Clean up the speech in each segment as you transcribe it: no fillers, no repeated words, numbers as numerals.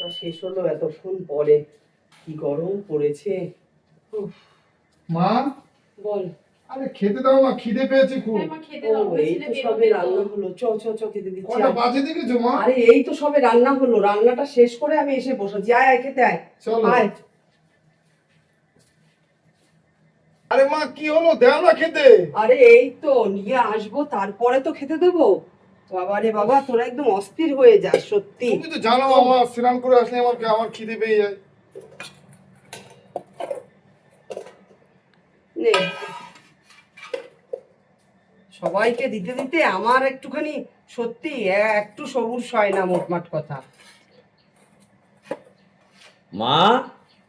রান্নাটা শেষ হলো এতক্ষণ পরে। কি গরম পড়েছে। উফ, মা, বল। আরে খেতে দাও না, খিদে পেয়েছে খুব। হ্যাঁ মা খেতে ও, দাও, এই বলছিলে তো সবে বেরোবে তো। রান্না হলো। চ চ চ খেতে দিচ্ছি। কটা আয়। বাজে দেখেছো মা? আরে এই তো সবে রান্না হলো, রান্নাটা শেষ করে আমি এসে বসেছি। আয় আয় খেতে আয়। চলো। আয়। আরে মা, কি হলো? দাও না খেতে। আরে এই তো নিয়ে আসবো, তারপরে তো খেতে দেবো। বাবা রে বাবা, তোরা একদম অস্থির হয়ে যাস সত্যি। তুমি তো জানো আমার স্নান করে আসলে আমার খিদে পেয়ে যায়। নে, সবাইকে দিতে দিতে আমার একটুখানি সত্যি একটু সবুজ হয় না, মোটমাট কথা। মা,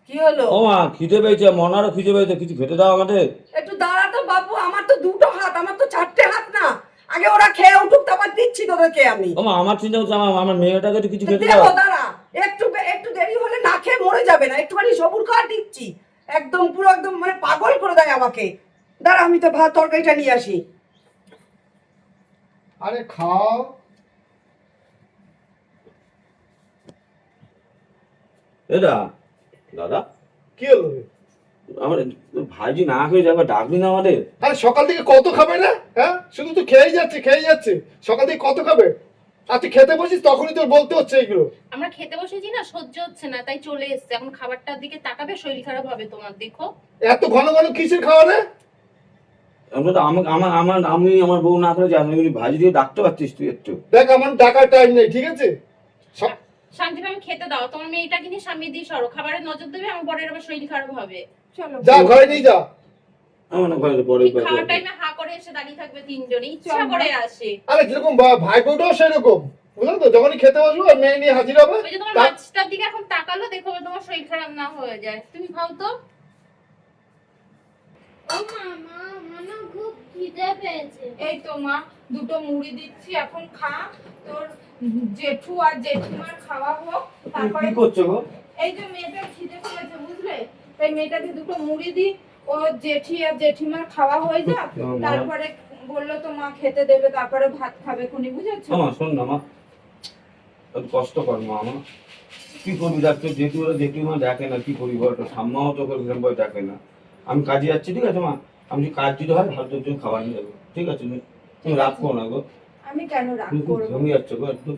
কি হলো? ও মা, খিদে পেয়েছে, মনারও খিদে পেয়েছে, কিছু খেতে দাও আমাদের। একটু দাঁড়া তো বাবু, আমার তো দুটো হাত, আমার তো চারটে হাত না। আগে ওরা খেয়ে উঠুক, তারপর দিচ্ছি তোদেরকে আমি। ও মা, আমার চিন্তা হচ্ছে আমার মেয়েটাকে একটু কিছু খেতে দেবো, দাও। দাঁড়া। একটু একটু দেরি হলে না খেয়ে মরে যাবে না, একটুখানি সবুজ খাওয়া দিচ্ছি। একদম পুরো একদম মানে পাগল করে দেয় আমাকে। দাঁড়া, আমি তো ভাত তরকারিটা নিয়ে আসি। আরে খাও। এটা দাদা, কি হলো? আমার ভাইজি না খেয়ে যাবে, ডাকবি না আমাদের? আরে সকাল থেকে কত খাবে না? হ্যাঁ, শুধু তো খেয়েই যাচ্ছে। সকাল থেকে কত খাবে? আর তুই খেতে বসিস তখনই তোর বলতে হচ্ছে এইগুলো। আমরা খেতে বসেছি না, সহ্য হচ্ছে না তাই চলে এসেছে। এখন খাবারটার দিকে তাকাবে, শরীর খারাপ হবে তোমার, দেখো। এত ঘন ঘন কিসের খাওয়া রে? আমরা তো আমি আমার বউ না করে যাই, ভাইজি দিয়ে ডাকতে পারছিস তুই একটু? দেখ, আমার ডাকার টাইম নেই, ঠিক আছে? শান্তিভাবে খেতে দাও, তোমার মেয়েটাকে নিয়ে সামনে দিয়ে সরো, খাবারের নজর দেবে, আমার বরের আবার শরীর খারাপ হবে। চলো যা, ঘরে নিয়ে যা। আমার না ঘরে পরে ঠিক খাওয়ার টাইমে হা করে এসে দাঁড়িয়ে থাকবে তিনজনে, ইচ্ছা করে আসে। আরে যেরকম ভাই বোনটাও সেরকম, বুঝলো তো? যখনই খেতে বসবো আর মেয়ে নিয়ে হাজির হবে। ওই যে তোমার মাছটার দিকে এখন তাকালো, দেখো তোমার শরীর খারাপ না হয়ে যায়। তুমি খাও তো। ও মামা, আমার না খুব খিদে পেয়েছে। এই তো মা, দুটো মুড়ি দিচ্ছি, এখন খা। তোর জেঠু আর জেঠিমার খাওয়া হোক, তারপরে কি করছো গো? এই যে মেয়েটার খিদে পেয়েছে বুঝলে, তাই মেয়েটাকে দুটো মুড়ি দি, ও জেঠি আর জেঠিমার খাওয়া হয়ে যাক, তারপরে বললো তো মা খেতে দেবে, তারপরে ভাত খাবে খুনি, বুঝেছো? মা শোন না মা, একটু কষ্ট কর মা। আমার কি করবি, দেখ তোর জেঠুমা দেখে না, কি করি বল? ঠাম্মাও তো সেরকম ভাবে দেখে না। আমি কাজে যাচ্ছি, ঠিক আছে মা? আমি কাজ যদি হয় ভালো তোর জন্য খাবার নিয়ে যাবো, ঠিক আছে? তুমি রাগ করো না গো। আমি কেন রাগ তুমি খুব করবো? জমি যাচ্ছ গো একটু।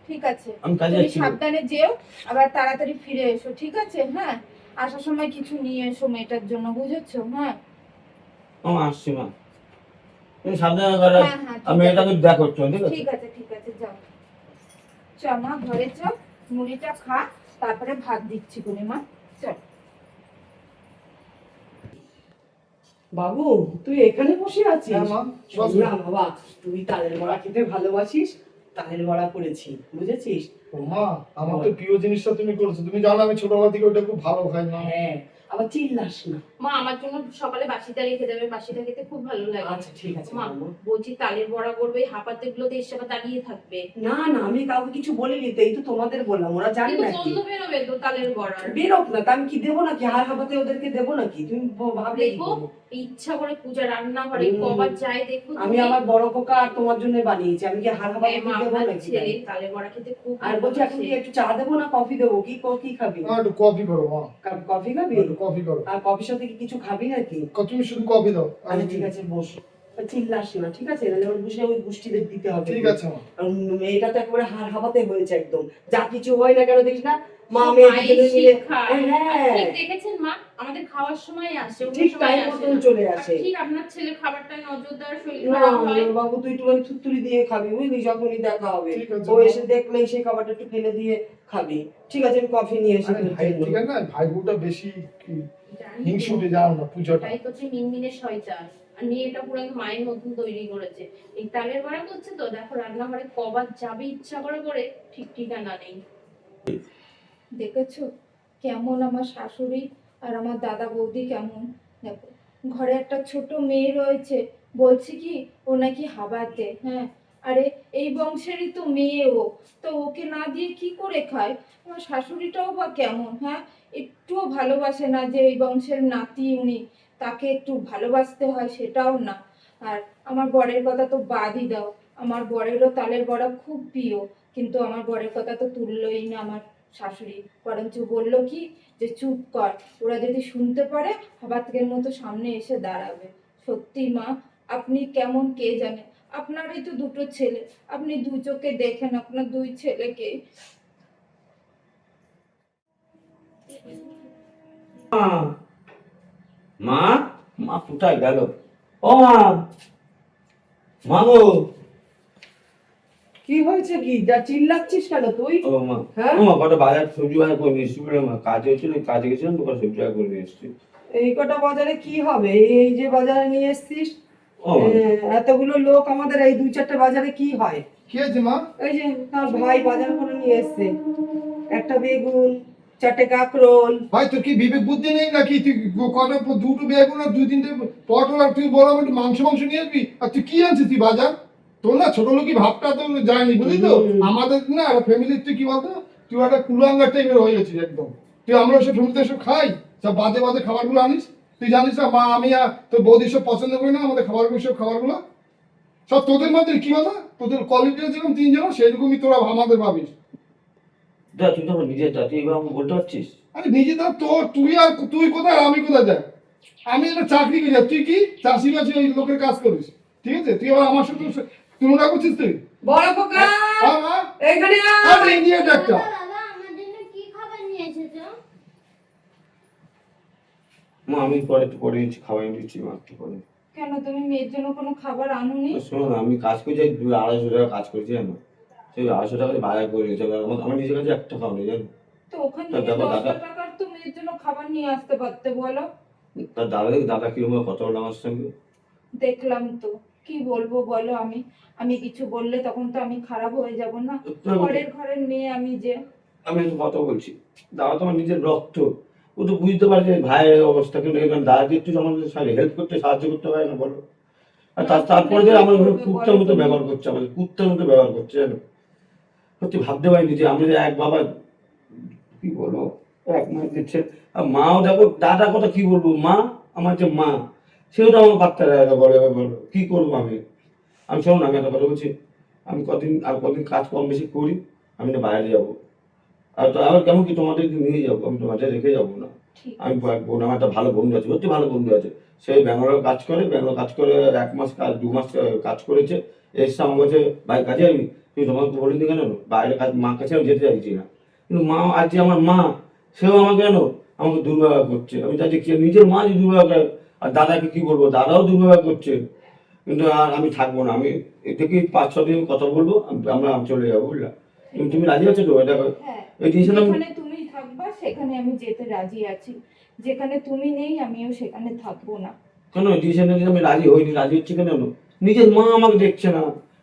ঠিক আছে, আমি কাজে তুমি যাচ্ছি। সাবধানে যেও, আবার তাড়াতাড়ি ফিরে এসো, ঠিক আছে? হ্যাঁ, আসার সময় কিছু নিয়ে এসো মেয়েটার জন্য, বুঝেছো? হ্যাঁ মা আসছি মা, তুমি সাবধানে করে। হ্যাঁ হ্যাঁ, আমি মেয়েটাকে দেখো, ঠিক আছে? ঠিক আছে ঠিক আছে, যাও। চ মা, ঘরে চ, মুড়িটা খা, তারপরে ভাত দিচ্ছি কোনে মা, চল। বাবু, তুই এখানে বসে আছিস? হ্যাঁ মা, শোন না বাবা, তুই তালের বড়া খেতে ভালোবাসিস, তালের বড়া করেছি, বুঝেছিস? ও মা, আমার তো প্রিয় জিনিসটা তুমি করেছো। তুমি জানো আমি ছোটবেলা থেকে ওটা খুব ভালো খাই না। হ্যাঁ, আবার চিল্লাস না। মা আমার জন্য সকালে বাসিটা রেখে দেবে, বাসিটা খেতে খুব ভালো লাগে। আচ্ছা ঠিক আছে মা বাবু। বলছি তালের বড়া করবে, হাঁপাতে গুলোতে এসে আবার দাঁড়িয়ে থাকবে। না না, আমি কাউকে কিছু বলিনি তো, এই তো তোমাদের বললাম, ওরা জানে কিন্তু নাকি? গন্ধ বেরোবে তো তালের বড়ার। বেরোক না, তা আমি কি দেবো নাকি? হার হাবাতে ওদেরকে দেবো নাকি? তুমি ভাবলে কি দেখো, করবো? ইচ্ছা করে পূজা রান্না করে হুম। কবার যায় দেখো। আমি আমার বড় কোকা আর তোমার জন্য বানিয়েছি, আমি কি হার হাবাতে দেবো নাকি? ছেলে তালের বড়া খেতে খুব আর বলছি, এখন কি একটু চা দেবো না কফি দেবো? কি খাবি? মা, একটু কফি করো মা। কফি খাবি? একটু কফি করো। আর কফির সাথে কি কিছু খাবি নাকি? তুমি শুধু কফি দাও। আচ্ছা ঠিক আছে, বস। চিল্লাস না, ঠিক আছে? নাহলে ওর বসে ওই গোষ্ঠীদের দিতে হবে। ঠিক আছে মা। কারণ মেয়েটা তো একেবারে হার হাবাতে হয়েছে একদম, যা কিছু হয় না কেন দেখিস না মা সব মেয়ে মায়ের দুজনে মিলে। শিক্ষা। হ্যাঁ, ঠিক দেখেছেন মা, আমাদের খাওয়ার সময় আসে, অন্য ঠিক সময় টাইম আসে মতন না। চলে আসে। ঠিক আপনার ছেলে খাবারটায় নজর দেওয়ার শরীর না খারাপ হয়। বাবু, তুই একটুখানি থুতথুরি দিয়ে খাবি, বুঝলি? যখনই দেখা হবে ঠিক আছে ও মা। এসে দেখলেই সেই খাবারটা একটু ফেলে দিয়ে খাবি, ঠিক আছে? আমি কফি নিয়ে এসে আরে ভাই, ঠিক আছে না, ভাই বোনটা বেশি জানি হিংসুটে, তো। জানো না পুজোটা। তাই তো হচ্ছে মিনমিনে শয়তান, আর মেয়েটা পুরো একদম মায়ের মতন তৈরি করেছে। এই তালের বড়া করছে তো, দেখো রান্নাঘরে কবার যাবে ইচ্ছা করে করে, ঠিক ঠিকানা নেই। দেখেছো কেমন আমার শাশুড়ি আর আমার দাদা বৌদি কেমন? দেখো, ঘরে একটা ছোট মেয়ে রয়েছে, বলছি কি ও নাকি হাবাতে। হ্যাঁ, আরে এই বংশেরই তো মেয়ে ও, তো ওকে না দিয়ে কি করে খায়? আমার শাশুড়িটাও বা কেমন? হ্যাঁ, একটুও ভালোবাসে না যে এই বংশের নাতি উনি, তাকে একটু ভালোবাসতে হয় সেটাও না। আর আমার বরের কথা তো বাদই দাও, আমার বরেরও তালের বড়া খুব প্রিয়, কিন্তু আমার বরের কথা তো তুললোই না আমার শাশুড়ি, বরঞ্চ বললো কি যে চুপ কর, ওরা যদি শুনতে পারে হাবাতকের মতো সামনে এসে দাঁড়াবে। সত্যি মা, আপনি কেমন কে জানে, আপনারই তো দুটো ছেলে, আপনি দু চোখে দেখেন আপনার দুই ছেলেকে। মা, মা কোথায় গেল? ও মা, মা গো। কি হয়েছে, কি যা চিল্লাচ্ছিস কেন তুই? ও মা, হ্যাঁ? ও মা কটা বাজার সবজি বাজার করে নিয়ে এসছি বলে মা, কাজে হচ্ছিল, কাজে গেছিলাম তো, কটা সবজি বাজার করে নিয়ে এসছি। এই কটা বাজারে কি হবে? এই যে বাজারে নিয়ে এসছিস, ও মা, এতগুলো লোক আমাদের এই 2-4টে বাজারে কি হয়? কি হয়েছে মা? এই যে তার ভাই বাজার করে নিয়ে এসছে, একটা বেগুন, 4টে কাঁকরোল। ভাই তোর কি বিবেক বুদ্ধি নেই নাকি? তুই কটা দুটো বেগুন আর 2-3টে পটল আর তুই বলো একটু মাংস নিয়ে আসবি, আর তুই কি আনছিস তুই বাজার? তোর না ছোট লোকই ভাবটা তো যায়নি, বুঝলি তো? আমাদের না ফ্যামিলির তুই কি বলতো, তুই একটা কুলাঙ্গার টাইপের হয়ে গেছিস একদম। তুই আমরা সব ফ্যামিলিতে সব খাই, সব বাজে বাজে খাবারগুলো আনিস। তুই জানিস না মা, আমি আর তোর বৌদি সব পছন্দ করি না আমাদের খাবারগুলো, সব খাবারগুলো সব তোদের মধ্যে কি বলতো, তোদের কোয়ালিটি যেরকম 3 জন সেরকমই তোরা আমাদের ভাবিস। দা তুই তো আমার নিজের দা, তুই এবার আমাকে বলতে পারছিস? আরে নিজে তো তোর, তুই কোথায় আর আমি কোথায়? দেখ আমি একটা চাকরি করি, আর তুই কি চাষিবাসী ওই লোকের কাজ করিস, ঠিক আছে? তুই আবার আমার সাথে তুলনা করছিস তুই? বড় খোকা, মা, এখানে আরে ইন্ডিয়াট একটা। দাদা আমার জন্য কি খাবার নিয়ে এসেছো? মা আমি পরে একটু পরে দিচ্ছি, খাওয়াই দিচ্ছি মা একটু পরে। কেন তুমি মেয়ের জন্য কোনো খাবার আনোনি? শোনো না, আমি কাজ করছি 200-250 টাকা কাজ করছি জানো, সেই 250 টাকা দিয়ে বাজার করে নিয়েছে, আমার নিজের কাছে 1 টাকাও নেই জানো। তো ওখান তা থেকে দেখো 10 দাদা, টাকার তো মেয়ের জন্য খাবার নিয়ে আসতে পারতে, বলো। তার দাদা কিরকম কথা বললাম আমার সঙ্গে। দেখলাম তো, কি বলবো বলো, আমি আমি কিছু বললে তখন তো আমি খারাপ হয়ে যাব না? ঘরের ঘরের মেয়ে আমি যে। আমি একটু কথা বলছি, দাদা তো আমার নিজের রক্ত, ও তো বুঝতে পারে যে ভাইয়ের অবস্থা, কিন্তু এখানে দাদাকে একটু আমাদের হেল্প করতে সাহায্য করতে পারে না বলো? আর তারপরে যে আমার কুত্তার মতো ব্যবহার করছে, আমাদের কুত্তার মতো ব্যবহার করছে জানো। সত্যি ভাবতে পারিনি যে আমরা যে এক বাবা, কি বলবো, এক মা দিচ্ছে। আর মাও দেখো, দাদা কথা কি বলবো, মা আমার যে মা, সেও তো আমার বাচ্চা বলে বলো, কি করবো আমি? আমি শোনো না, আমি একটা কথা বলছি, আমি কদিন কাজ কম বেশি করি, আমি না বাইরে যাবো। আর তো আবার কেমন কি তোমাদেরকে নিয়ে যাবো, আমি তোমাদের রেখে যাবো না। ঠিক আমি বোন, আমার একটা ভালো বন্ধু আছে, সত্যি ভালো বন্ধু আছে, সে ব্যাঙ্গালোরে কাজ করে, 1 মাস কাজ 2 মাস কাজ করেছে, এসে আমার কাছে ভাই কাজে আমি, তুই তোমাকে বলিনি কেন বাইরে কাজ, মার কাছে আমি যেতে চাইছি না, কিন্তু মা আজ যে আমার মা, সেও আমাকে কেন আমাকে দুর্ব্যবহার করছে। আমি চাইছি কি নিজের মা যে দুর্ব্যবহার করে, আর দাদাকে কি বলবো, দাদাও দুর্ব্যবহার করছে। কিন্তু আর আমি থাকবো না, আমি এ থেকে 5-6 দিন কথা বলবো, আমরা চলে যাবো, বুঝলা? তুমি রাজি আছো তো? এটা হ্যাঁ, এই জিনিসটা যেখানে তুমি থাকবা সেখানে আমি যেতে রাজি আছি, যেখানে তুমি নেই আমিও সেখানে থাকবো না। কেন ডিসিশনে আমি রাজি হইনি, রাজি হচ্ছে কেন? নিজের মা আমাকে দেখছে না,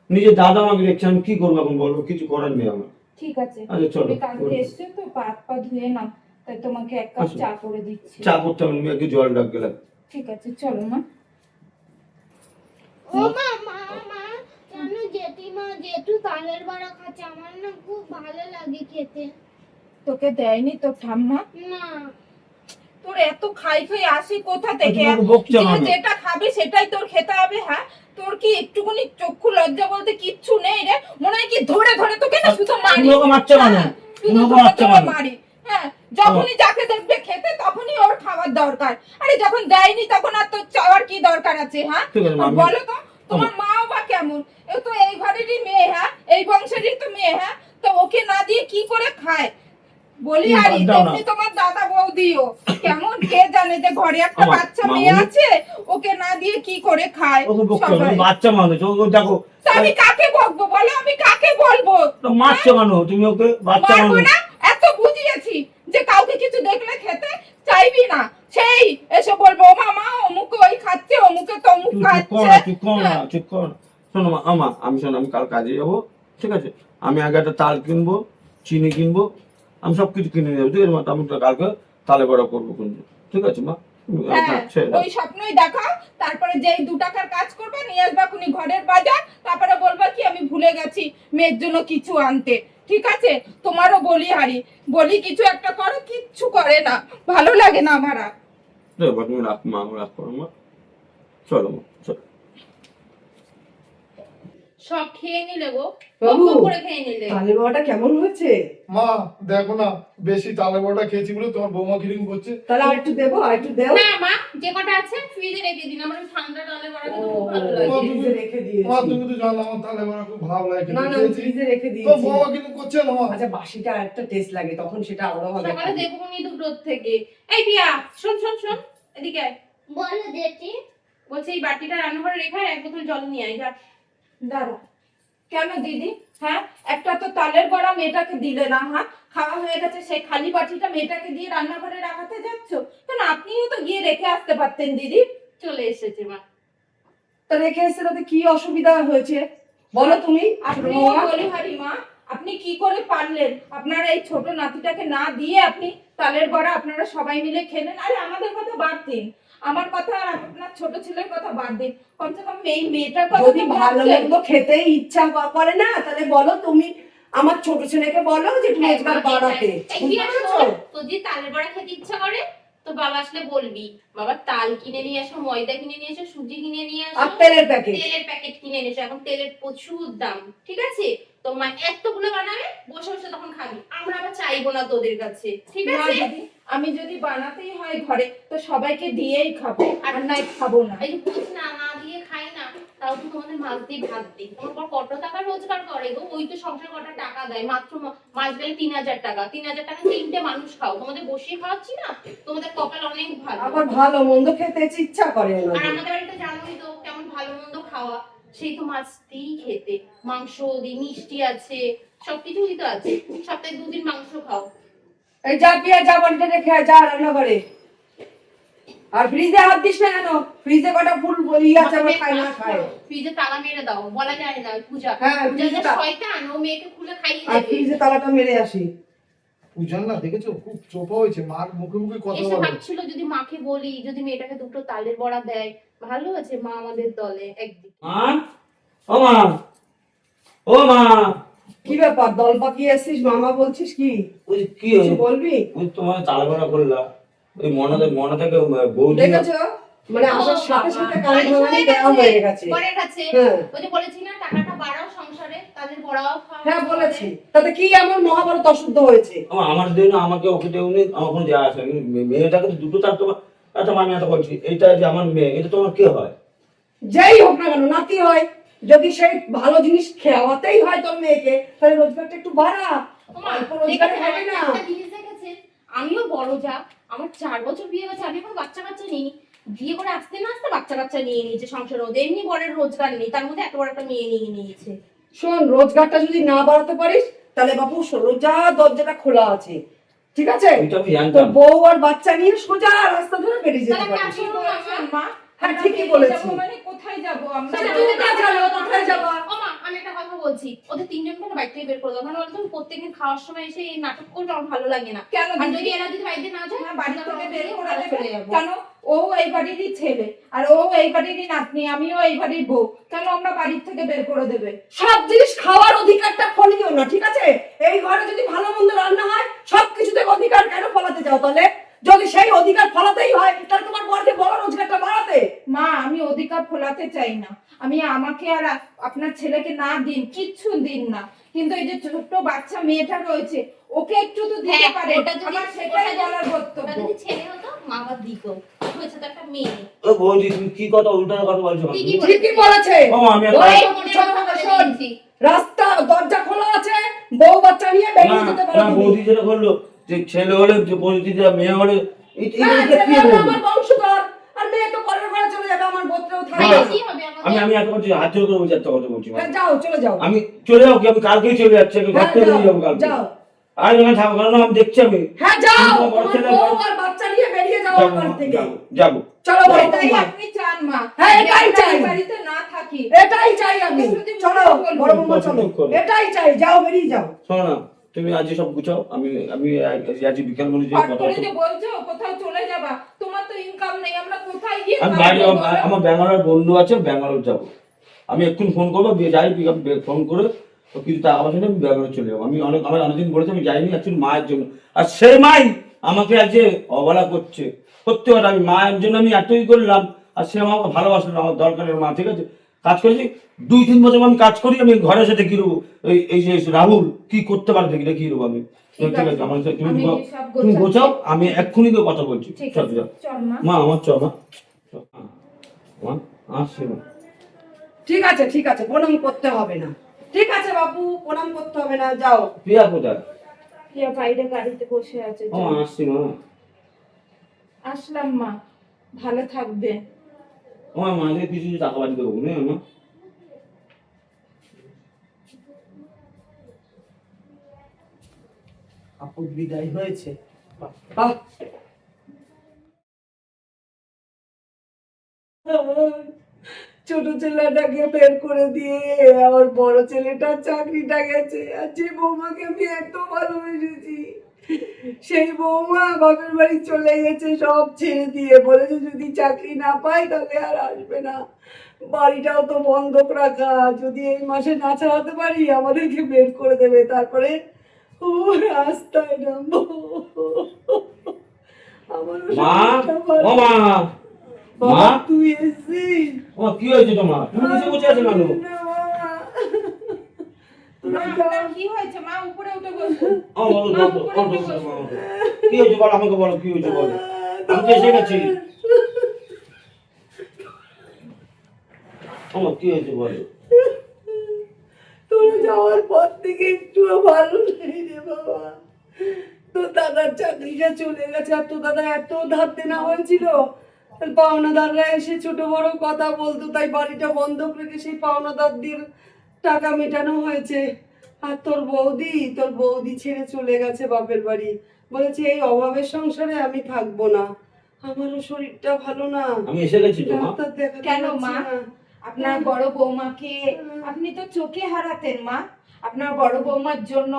নিজের দাদা আমাকে দেখছে, আমি কি করবো এখন বলো? কিছু করার নেই আমার। ঠিক আছে, আচ্ছা চলো, তুমি কালকে এসছো তো, পা ধুয়ে নাও, তাই তোমাকে 1 কাপ আসো। চা করে দিচ্ছি। চা করতে হবে, একটু জল ডাক গেলাম। ঠিক আছে, চলো মা। ও মা, জানো জেঠু তালের বড়া খাচ্ছে, আমার না খুব ভালো লাগে খেতে। তোকে দেয়নি তোর ঠাম্মা? না, তোর এত খাই খাই আসি কোথা থেকে? তুমি ওকে বকছো যে কেন? যেটা খাবি সেটাই তোর খেতে হবে। হ্যাঁ, তোর কি একটুখানি চক্ষু লজ্জা বলতে কিচ্ছু নেই রে? মনে হয় কি ধরে ধরে তোকে না শুধু মারি? তুমি ওকে মারছো কেন? হ্যাঁ, শুধু তুমি ওকে ধরে মারছো ধরে কেন? মারি। হ্যাঁ, যখনই যাকে দেখবে খেতে তখনই ওর খাওয়ার দরকার। আরে যখন দেয়নি তখন আর তোর চাওয়ার কি দরকার আছে? হ্যাঁ, ঠিক আছে, আর আমি- বলো তো, তোমার মাও বা কেমন? এ তো এই ঘরেরই মেয়ে, হ্যাঁ, এই বংশেরই তো মেয়ে। হ্যাঁ, তো ওকে না দিয়ে কি করে খায়? বলি তুমি আর বাদ দাও না। তেমনি তোমার দাদা বৌদিও কেমন, কে জানে যে ঘরে একটা আমার বাচ্চা মা মেয়ে বলি- আছে, ওকে না দিয়ে কি করে খায় ওকে বকছো কেন? সবাই? বাচ্চা মানুষ, ওকে দেখো। তা আমি কাকে বকবো বলো, আমি কাকে বলবো? তো মারছো কেন তুমি ওকে? বাচ্চা মারবো মানুষ। না, এত বুঝিয়েছি যে কাউকে কিছু দেখলে খেতে চাইবি না, সেই এসে বলবো ও মামা অমুক ওই খাচ্ছে, অমুকে তমুক তুই চুপ কর না, খাচ্ছে। চুপ কর না, চুপ কর। শোনো মা, আমি কাল কাজে যাবো, ঠিক আছে? আমি আগে একটা তাল কিনবো, চিনি কিনবো, আমি সবকিছু কিনে নেবো, ঠিক আছে মা? আমি তো কালকে তালে বড়া করবো কিন্তু, ঠিক আছে মা? হ্যাঁ, ছেড়ে দাও। ওই স্বপ্নই দেখাও, তারপরে যেই 2 টাকার কাজ করবে নিয়ে আসবা কোনি ঘরের বাজার, তারপরে বলবা কি আমি ভুলে গেছি মেয়ের জন্য কিছু আনতে। ঠিক আছে, তোমারও বলি কিছু একটা করো, কিচ্ছু করে না, ভালো লাগে না আমার আর। দেখো তুমি রাখ মা, রাখ করো মা, চলো মা, চলো। সব খেয়ে নিলে গো, বাবু, বক বক করে খেয়ে নিলে। তালের বড়াটা কেমন হয়েছে? মা দেখো না, বেশি তালে বড়া খেয়েছি বলে তোমার বৌমা কিরকম করছে। তাহলে আর একটু দেবো, আর একটু দেও। না মা, যে কটা আছে ফ্রিজে রেখে দিন, আমার ওই ঠান্ডা ডালের বড়া খেতে খুব ভালো ও, লাগে। ফ্রিজে রেখে দিয়েছি। মা তুমি তো জানো আমার তালে বড়া খুব ভালো লাগে না খেতে, না, খেয়েছি। ফ্রিজে রেখে তো দিয়েছি। বৌমা কিরকম করছে না মা? আচ্ছা, বাসিটা একটা টেস্ট লাগে, তখন সেটা আলাদা হবে। সকালে দেবো নি দুটোর থেকে। এই পিয়া, শোন শোন শোন, এদিকে আয়। বলো জেঠি। বলছে এই বাটিটা রান্নাঘরে রেখে আয়, এক বোতল জল নিয়ে আয় যা। দাঁড়া, কেন দিদি? হ্যাঁ, একটা তো তালের বড়া মেয়েটাকে দিলে না, হ্যাঁ খাওয়া হয়ে গেছে, সেই খালি বাটিটা মেয়েটাকে দিয়ে রান্নাঘরে রাখাতে যাচ্ছ কেন? আপনিও তো গিয়ে রেখে আসতে পারতেন দিদি। চলে এসেছে মা। তা রেখে এসে তাতে কি অসুবিধা হয়েছে বলো তুমি? আপনিও বলিহারি মা, আপনি কি করে পারলেন? আপনার এই ছোট নাতিটাকে না দিয়ে আপনি তালের বড়া আপনারা সবাই মিলে খেলেন। আরে আমাদের কথা বাদ দিন, আমার কথা আর আপনার ছোট ছেলের কথা বাদ দিন, কমসে কম এই মেয়েটার কথা যদি তো ভালো ভাবছেন। মন্দ খেতে ইচ্ছা করে না, তাহলে বলো তুমি আমার ছোট ছেলেকে বলো যে একটু রোজগার বাড়াতে। এই বুঝতে পিয়া পেরেছো? শোন, তোর যদি তালের বড়া খেতে ইচ্ছা করে তো বাবা আসলে বলবি, বাবা তাল কিনে নিয়ে আসো, ময়দা কিনে নিয়ে এসো, সুজি কিনে নিয়ে আর আসো, তেলের প্যাকেট। তেলের প্যাকেট কিনে নিয়ে এসো। এখন তেলের প্রচুর দাম, ঠিক আছে? তো মা এতগুলো বানাবে, বসে বসে তখন খাবি, আমরা আবার চাইবো না তোদের কাছে, ঠিক না আছে? দিদি, আমি যদি বানাতেই হয় ঘরে তো সবাইকে দিয়েই খাবো, আর নাই খাবো না। এই যে বুঝ না, না দিয়ে খাই না, তাও তো তোমাদের মাছ দিয়ে ভাত দিই। তোমার পর কত টাকা রোজগার করে গো? ওই তো সংসার কটা টাকা দেয়, মাত্র মাস গেলে 3,000 টাকা। 3,000 টাকা 3টে মানুষ খাও, তোমাদের বসিয়ে খাওয়াচ্ছি না? তোমাদের কপাল অনেক ভালো। আবার ভালো মন্দ খেতে ইচ্ছা করে আর ওনাদের। আমাদের বাড়িতে জানোই তো কেমন ভালো মন্দ খাওয়া, সেই তো মাছ দিই খেতে, মাংস দিই, মিষ্টি আছে, সবকিছুই তো আছে। সপ্তাহে 2 দিন মাংস খাও। এই যা পিয়া, যা বাড়িতে রেখে আয়, যা রান্না করে। আর ফ্রিজে হাত দিস না কেন? ফ্রিজে কটা ফুল আছে, আমরা খাই না খাই। ফ্রিজে তালা মেরে দাও, বলা যায় না পূজা। হ্যাঁ, পূজা যে ফ্রিজে তালা- শয়তান, ও মেয়েকে খুলে খাইয়ে আর দেবে। ফ্রিজে তালাটা মেরে আসি। পূজার না দেখেছো খুব চোপা হয়েছে, মার মুখে মুখে কথা এসে বলে। ভাবছিল যদি মাকে বলি, যদি মেয়েটাকে দুটো তালের বড়া দেয়, ভালো আছে, মা আমাদের দলে একদিন। মা, ও মা, ও মা, কি ব্যাপার, দল পাকিয়ে এসছিস, মামা বলছিস কি? ওই কি কিছু বলবি? ওই তোমার তালবেলা করলা, ওই মনে থেকে বৌদি দেখেছো, মানে আসার সাথে সাথে কানে ভাঙানি দেওয়া হয়ে গেছে। পরের কাছে হ্যাঁ ওই যে বলেছি না, টাকাটা বাড়াও সংসারে, তাদের বড়াও খাও। হ্যাঁ বলেছি, তাতে কি এমন মহাভারত অশুদ্ধ হয়েছে? আমার দেয় না, আমাকে ওকে দেও নি, আমার কোনো দেওয়া আসে মেয়েটাকে তো দুটো তার তোমার আচ্ছা আমি এত বলছি, এইটা যে আমার মেয়ে, এটা তোমার কে হয়? যেই হোক না কেন, নাতি হয়, যদি সেই ভালো জিনিস খাওয়াতেই হয় তোর মেয়েকে, তাহলে রোজগারটা একটু বাড়া। ওমা, অল্প রোজগারে দেখেছেন, হবে না। একটা জিনিস দেখেছেন, আমিও বড় যা, আমার 4 বছর বিয়ে হয়েছে, আমি এখন বাচ্চা কাচ্চা নিই। বিয়ে করে আসতে না আসতে বাচ্চা কাচ্চা নিয়ে নিয়েছে সংসার মধ্যে, এমনি বরের রোজগার নেই, তার মধ্যে এত বড় একটা মেয়ে নিয়ে নিয়েছে। শোন, রোজগারটা যদি না বাড়াতে পারিস, তাহলে বাবু সোজা দরজাটা খোলা আছে, ঠিক আছে? এটা আমি তোর জানতাম। বউ আর বাচ্চা নিয়ে সোজা রাস্তা ধরে বেরিয়ে যেতে তাহলে পারিস। কাজ করো না, মা। মা, হ্যাঁ, আমরা ঠিকই বেরিয়ে বলেছি। যাবো মানে কোথায় যাবো আমরা? তাহলে তুই কোথায় যাবো, কোথায় যাবা? ওমা, আমি একটা কথা বলছি, ওদের 3 জনকে বাড়ি থেকে বের করে দাও, কারণ ওরা তো প্রত্যেকদিন খাওয়ার সময় এসে এই নাটক করবে, আমার ভালো লাগে না। কেন আর দিদি? যদি এরা যদি বাড়িতে না যায়, না, বাড়ি থেকে বের করে তাহলে দেবে চলে যাবো। কেন? ও এই বাড়িরই ছেলে আর ও এই বাড়িরই নাতনি, আমিও এই বাড়ির বউ, কেন আমরা বাড়ির থেকে বের করে দেবে? সব জিনিস খাওয়ার অধিকারটা ফলিও না, ঠিক আছে? এই ঘরে যদি ভালো মন্দ রান্না হয়, সবকিছুতে অধিকার কেন ফলাতে চাও তাহলে? যদি সেই অধিকার ফলাতেই হয়, তাহলে তোমার বরকে বড় রোজগারটা বাড়াতে। মা, আমি অধিকার ফোলাতে চাই না, আমি আমাকে আর আপনার ছেলেকে না দিন, কিচ্ছু দিন না, কিন্তু এই যে ছোট্ট বাচ্চা মেয়েটা রয়েছে, ওকে একটু তো দিতে হ্যাঁ, পারে, ওটা যদি- আমার সেটাই ওটা বলার যদি- কর্তব্য। ওটা যদি ছেলে হতো, মা বাবা দিত, হয়েছে তো একটা মেয়ে। ও বৌদি, তুমি কি কথা উল্টার কথা বলছো? ঠিকই ঠিকই বলেছে। ও আমি বড় ওই তো মনের শোন, কথা বলে শোন, দিয়েছি। রাস্তা দরজা খোলা আছে, বউ বাচ্চা নিয়ে বেরিয়ে যেতে পারো তুমি। বৌদি যেটা করলো, যে ছেলে হলে যে বৌদি মেয়ে হলে না, এটা কি ছেলে হলো বলবো? আমার বংশধর, আর মেয়ে তো পরের ঘরে চলে যাবে, আমার গোত্রেও থাকবে হ্যাঁ। না। কি হবে আমাদের? আমি এত কথা হাত জোর করে বলছি, একটা কথা বলছি হ্যাঁ, যাও, চলে যাও। আমি চলে যাবো কি? আমি কালকেই চলে যাচ্ছি, আমি ঘর হ্যাঁ, থেকে যাও, বেরিয়ে যাবো কালকে। যাও। আর এখানে থাকবো, কারণ আমি দেখছি আমি হ্যাঁ, যাও, তুমি তোমার বড় তোমার ছেলে, বউ আর বাচ্চা নিয়ে বেরিয়ে যাও যাবো, আমার থেকে। যাবো। চলো বাড়িতে এটাই যাও। আপনি চান মা? হ্যাঁ, যে এটাই আমরা চাই। এই বাড়িতে না থাকি? এটাই চাই আমি। চলো বড় বৌমা, চলো, এটাই চাই, যাও, বেরিয়ে যাও। শোনো না, তুমি আজ সব গুছাও, আমি আমি আজ বিকেল বলে যে হট কথা করে বলবো। যে বলছো কোথাও চলে যাবা, তোমার তো ইনকাম নেই, আমরা কোথায় গিয়ে আমি খাবো বাইরে বলো? আমার ব্যাঙ্গালোর বন্ধু আছে, ব্যাঙ্গালোর যাবো। আমি এক্ষুনি ফোন করবো, যাই ফোন করে তো কিছু টাকা পয়সা নিয়ে আমি ব্যাঙ্গালোর চলে যাবো। আমি আমার অনেকদিন বলেছি আমি যাইনি অ্যাকচুয়ালি মায়ের জন্য, আর সেই মাই আমাকে আজ যে অবহেলা করছে। সত্যি কথা, আমি মায়ের জন্য আমি এতই করলাম, আর সে আমাকে ভালোবাসলো না, আমার দরকারের মা, ঠিক আছে? কাজ করেছি 2-3 বছর আমি কাজ করি, আমি ঘরে এসে দেখি দেবো এই যে রাহুল কি করতে পারে দেখি দেখিয়ে দেবো আমি। ঠিক আছে আমার সাথে আমি তুমি সব তুমি গোছাচ্ছি। গোছাও, আমি এক্ষুনি তো কথা বলছি। ঠিক চল আছে যা। চল মা। মা আমার চল মা আসছি না। ঠিক আছে ঠিক আছে, প্রণাম করতে হবে না। ঠিক আছে বাবু, প্রণাম করতে হবে না, যাও। প্রিয়া কোথায়? প্রিয়া বাইরে গাড়িতে বসে আছে। ও চল। আসছি মা। আসলাম মা, ভালো থাকবে। আমার মাঝে কিছু টাকা বাড়ি দেবো না মা। আপু বিদায় হয়েছে, বাহ। ছোট ছেলেটাকে বের করে দিয়ে আমার বড় ছেলেটার চাকরিটা গেছে, আর যে বৌমাকে আমি এত ভালোবেসেছি সেই বৌমা বাপের বাড়ি চলে গেছে সব ছেড়ে দিয়ে, বলেছে যদি চাকরি না পাই তাহলে আর আসবে না। বাড়িটাও তো বন্ধক রাখা, যদি এই মাসে না ছাড়াতে পারি আমাদেরকে বের করে দেবে, তারপরে ও রাস্তায় নামবো। আমারও মা শরীরটা ভালো- ও মা বাবা, মা তুই এসেছিস? ও কি হয়েছে তোমার? তুমি নিচে বসে আছো কেন? না, বাবা। মা, আপনার কি হয়েছে মা? উপরে উঠে বসুন। ও বলো মা, বলো, উপরে উঠে বলো, বসুন। বলো। কি হয়েছে বলো, আমাকে বলো কি হয়েছে বলো। আমি তো এসে গেছি। আমার কি হয়েছে বলো। তোরা যাওয়ার পর থেকে একটুও ভালো নেই রে বাবা। তোর দাদার চাকরিটা চলে গেছে, আর তোর দাদা এত ধার দেনা হয়েছিল, পাওনাদাররা এসে ছোট বড় কথা বলতো, তাই বাড়িটা বন্ধক রেখে সেই পাওনাদারদের টাকা মেটানো হয়েছে। আর তোর বৌদি ছেড়ে চলে গেছে বাপের বাড়ি, বলেছে এই অভাবের সংসারে আমি থাকবো না। আমারও শরীরটা ভালো না, আমি এসে গেছি তো মা। ডাক্তার দেখাতে কেন পারছি মা? না। আপনার বড় বৌমাকে আপনি তো চোখে হারাতেন মা। আপনার বড় বৌমার জন্য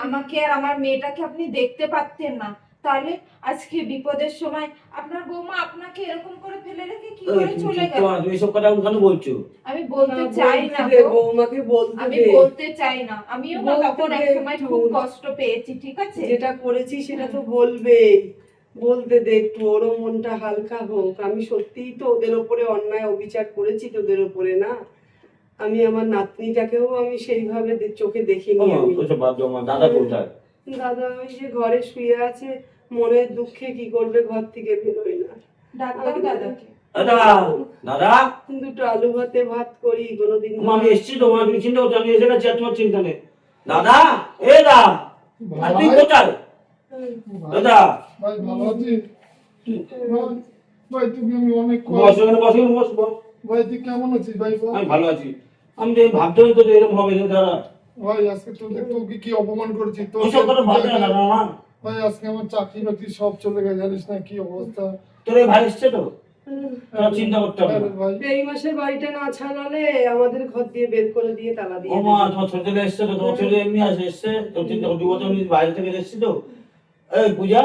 আমাকে আর আমার মেয়েটাকে আপনি দেখতে পারতেন না, তাহলে আজকে বিপদের সময় আপনার বৌমা আপনাকে এরকম করে ফেলে রেখে কি করে চলে গেল? তুমি এসব কথা কেন বলছো? আমি বলতে না, চাই না বলতে দে, গো। বৌমাকে বলতে আমি দে। বলতে চাই না, আমিও না বলতে তখন এক দে সময় একটু। খুব কষ্ট পেয়েছি, ঠিক আছে? যেটা করেছি সেটা তো বলবে, বলতে দে একটু, ওরও মনটা হালকা হোক। আমি সত্যিই তো ওদের ওপরে অন্যায় অবিচার করেছি তোদের ওপরে, না? আমি আমার নাতনিটাকেও আমি সেইভাবে চোখে দেখিনি। আমি ওসব বাদ দাও মা। দাদা কোথায়? দাদা ওই যে ঘরে শুয়ে আছে, মনের দুঃখে কি করবে, ঘর থেকে বেরোয় না। ডাক্তার দাদাকে। দাদা দাদা দুটো আলু ভাতে ভাত করি কোনোদিন। মা, আমি এসছি তো মা, তুমি চিন্তা করছো, আমি এসে গেছি, আর তোমার চিন্তা নেই। দাদা এ দা, আর তুই কোথায়? দাদা ভাই ভালো আছিস? ভাই, ভাই তুমি আমি অনেক বসো এখানে, বসো এখানে, বসো বসো। ভাই তুই কেমন আছিস ভাই বল? আমি ভালো আছি। আমি তো ভাবতে তো এরকম হবে রে দাদা। ভাই আজকে তোকে কি অপমান করেছি তো? ওসব কথা বাদ দে না দাদা মা। ভাই আজকে আমার চাকরি বাকরি সব চলে গেছে, জানিস না কি অবস্থা। তোর এই ভাই এসছে তো, তোর চিন্তা করতে হবে আরে না। ভাই এই মাসে বাড়িটা না ছাড়ালে আমাদের ঘর দিয়ে বের করে দিয়ে তালা দিয়ে ও দেবে। মা, তোমার ছোট ছেলে এসছে তো, তোমার ছেলে এমনি আসে এসছে, তোর চিন্তা করতে হবে, তুমি বাইরে থেকে এসছি তো। এই পূজা,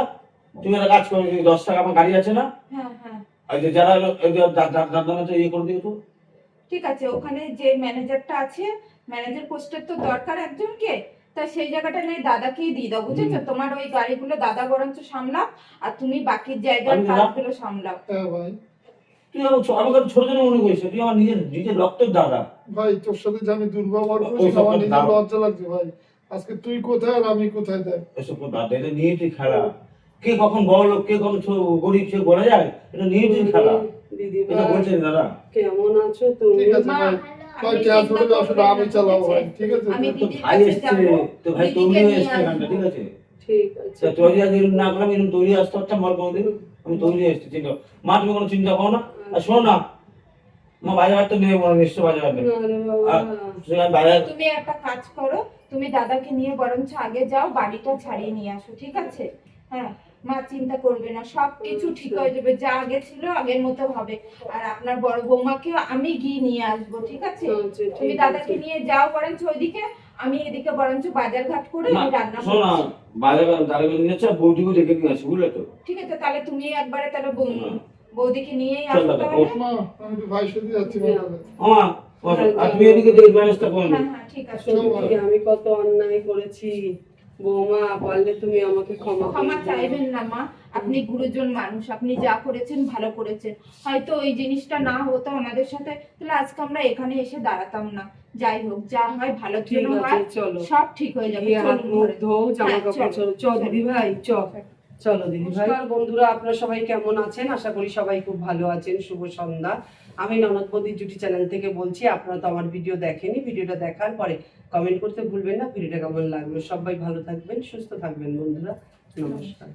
তুমি একটা কাজ করো, 10 টাকা আমার গাড়ি আছে না, হ্যাঁ হ্যাঁ এই যে যারা দাদা ইয়ে করে দিও তো। ঠিক আছে, ওখানে যে ম্যানেজারটা আছে, ম্যানেজার পোস্টের তো দরকার একজনকে, তা সেই জায়গাটা নেই দাদাকেই দিয়ে দাও, বুঝেছো? তোমার ওই গাড়িগুলো দাদা বরঞ্চ সামলাও, আর তুমি বাকি জায়গার আমি কাজগুলো সামলাও। হ্যাঁ ভাই। তুই আমাকে ছোট ছোট মনে করিস, তুই আমার নিজের রক্তের দাদা। ভাই তোর সাথে যে আমি দুর্ব্যবহার করছি, ওইসব আমার কথা নিজের দাও। লজ্জা লাগছে ভাই। আজকে তুই কোথায় আর আমি কোথায় দেখ। এসব দাদা, এটা নিয়ে তুই খেলা। কে কখন বড় লোক, কে কখন গরিব, সে বলা যায়? এটা নিয়ে তুই খেলা। দিদি এটা বলছে দাদা। কেমন আছো তুমি? ঠিক আছে মা, ভাই, ভাই আপনি ক্যাশ চিন্তা ধরে আসলে করবেন আমি না, চালাবো ঠিক ভাই, আছে? ঠিক আছে? আমি তোর দিদির ভাই কাছে এসছে, যাবো, তোর ভাই দিদিকে তৈরি হয়ে নিয়ে এসছে এখানটা, আসবো। ঠিক আছে? ঠিক আছে। তা তৈরি আগে এরকম না করলাম, এরকম তৈরি আসতে পারতাম বল কোনোদিন? আমি তৈরি এসছি, চিন্তা করো। মা তুমি কোনো চিন্তা করো না। আর শোনো না মা, বাজার তো নেই মনে নিশ্চয় বাজার নেই। না রে বাবা। আর সেখানে বাজার তুমি একটা কাজ করো, তুমি দাদাকে নিয়ে বরঞ্চ আগে যাও, বাড়িটা ছাড়িয়ে নিয়ে আসো, ঠিক আছে? হ্যাঁ মা, চিন্তা করবে না, সবকিছু ঠিক হয়ে যাবে, যা আগে ছিল আগের মতো হবে। আর আপনার বড় বৌমাকেও আমি গিয়ে নিয়ে আসবো, ঠিক আছে? আচ্ছা, ঠিক তুমি আছে। দাদাকে নিয়ে যাও বরঞ্চ ওইদিকে, আমি এদিকে বরঞ্চ বাজার ঘাট করে মা, আমি রান্না শোনো না, করছি। বাজার দাঁড়িয়ে নিয়েছে, বউটিকে ডেকে নিয়ে আসি, বুঝলে তো? ঠিক আছে, তাহলে তুমি একবারে তাহলে হুম। বৌদিকে নিয়েই চল আসো দাদা, তাহলে। মা আমি একটু ভাই সাথে যাচ্ছি মা তাহলে। মা বসো, আর তুমি এদিকে দেখে ব্যবস্থা করো। হ্যাঁ হ্যাঁ ঠিক আছে। তোমাকে আমি কত অন্যায় করেছি, বৌমা পারলে তুমি আমাকে ক্ষমা করে ক্ষমা দিও। চাইবেন না মা, আপনি গুরুজন মানুষ, আপনি যা করেছেন ভালো করেছেন। হয়তো ওই জিনিসটা না হতো আমাদের সাথে, তাহলে আজকে আমরা এখানে এসে দাঁড়াতাম না। যাই হোক, যা হয় ভালোর ঠিক জন্য আছে, হয়, চলো। সব ঠিক হয়ে যাবে। গিয়ে হাত চলুন মুখ ঘরে। ধোও, জামা হ্যাঁ, কাপড় চলো, চলো। চলো। দিদি ভাই চলো দিদি ভাই। নমস্কার বন্ধুরা, আপনারা সবাই কেমন আছেন? আশা করি সবাই খুব ভালো আছেন। শুভ সন্ধ্যা। আমি ননদ বৌদির জুটি চ্যানেল থেকে বলছি। আপনারা তো আমার ভিডিও দেখেনি, ভিডিওটা দেখার পরে কমেন্ট করতে ভুলবেন না ভিডিওটা কেমন লাগলো। সবাই ভালো থাকবেন, সুস্থ থাকবেন বন্ধুরা। নমস্কার।